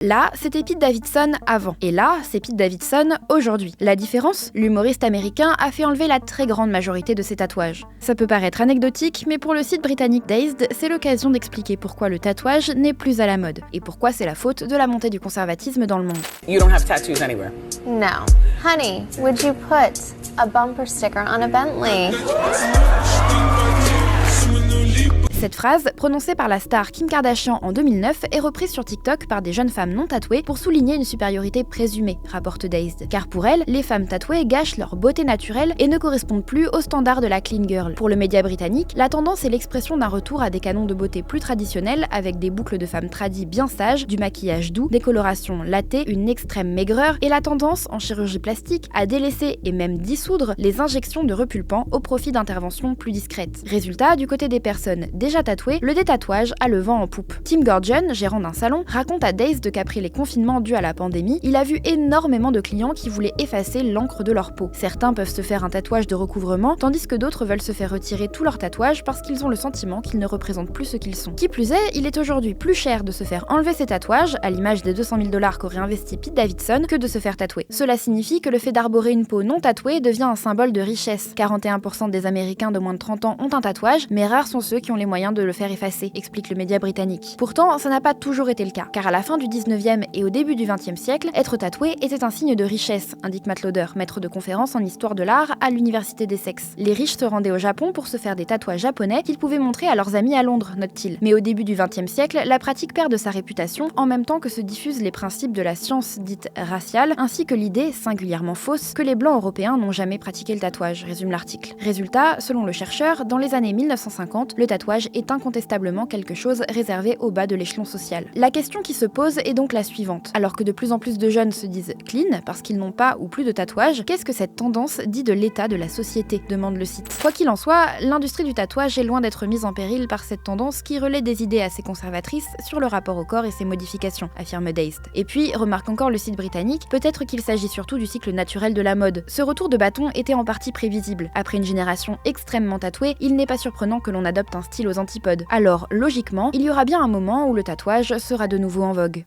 Là, c'était Pete Davidson avant, et là, c'est Pete Davidson aujourd'hui. La différence, l'humoriste américain a fait enlever la très grande majorité de ses tatouages. Ça peut paraître anecdotique, mais pour le site britannique Dazed, c'est l'occasion d'expliquer pourquoi le tatouage n'est plus à la mode, et pourquoi c'est la faute de la montée du conservatisme dans le monde. You don't have tattoos anywhere. No. Honey, would you put a bumper sticker on a Bentley? Cette phrase, prononcée par la star Kim Kardashian en 2009, est reprise sur TikTok par des jeunes femmes non tatouées pour souligner une supériorité présumée, rapporte Dazed. Car pour elles, les femmes tatouées gâchent leur beauté naturelle et ne correspondent plus aux standards de la clean girl. Pour le média britannique, la tendance est l'expression d'un retour à des canons de beauté plus traditionnels avec des boucles de femmes tradies bien sages, du maquillage doux, des colorations latées, une extrême maigreur et la tendance, en chirurgie plastique, à délaisser et même dissoudre les injections de repulpants au profit d'interventions plus discrètes. Résultat, du côté des personnes déjà tatoué, le détatouage a le vent en poupe. Tim Gordon, gérant d'un salon, raconte à Dazed qu'après les confinements dus à la pandémie, il a vu énormément de clients qui voulaient effacer l'encre de leur peau. Certains peuvent se faire un tatouage de recouvrement, tandis que d'autres veulent se faire retirer tout leur tatouage parce qu'ils ont le sentiment qu'ils ne représentent plus ce qu'ils sont. Qui plus est, il est aujourd'hui plus cher de se faire enlever ses tatouages, à l'image des 200 000 $ qu'aurait investi Pete Davidson, que de se faire tatouer. Cela signifie que le fait d'arborer une peau non tatouée devient un symbole de richesse. 41% des Américains de moins de 30 ans ont un tatouage, mais rares sont ceux qui ont les moyens de le faire effacer, explique le média britannique. Pourtant, ça n'a pas toujours été le cas, car à la fin du 19e et au début du 20e siècle, être tatoué était un signe de richesse, indique Matt Lauder, maître de conférences en histoire de l'art à l'université d'Essex. Les riches se rendaient au Japon pour se faire des tatouages japonais qu'ils pouvaient montrer à leurs amis à Londres, note-t-il. Mais au début du 20e siècle, la pratique perd de sa réputation en même temps que se diffusent les principes de la science dite raciale, ainsi que l'idée, singulièrement fausse, que les blancs européens n'ont jamais pratiqué le tatouage, résume l'article. Résultat, selon le chercheur, dans les années 1950, le tatouage est incontestablement quelque chose réservé au bas de l'échelon social. La question qui se pose est donc la suivante. Alors que de plus en plus de jeunes se disent clean parce qu'ils n'ont pas ou plus de tatouage, qu'est-ce que cette tendance dit de l'état de la société, demande le site. Quoi qu'il en soit, l'industrie du tatouage est loin d'être mise en péril par cette tendance qui relaie des idées assez conservatrices sur le rapport au corps et ses modifications, affirme Dazed. Et puis, remarque encore le site britannique, peut-être qu'il s'agit surtout du cycle naturel de la mode. Ce retour de bâton était en partie prévisible. Après une génération extrêmement tatouée, il n'est pas surprenant que l'on adopte un style aux antipodes. Alors, logiquement, il y aura bien un moment où le tatouage sera de nouveau en vogue.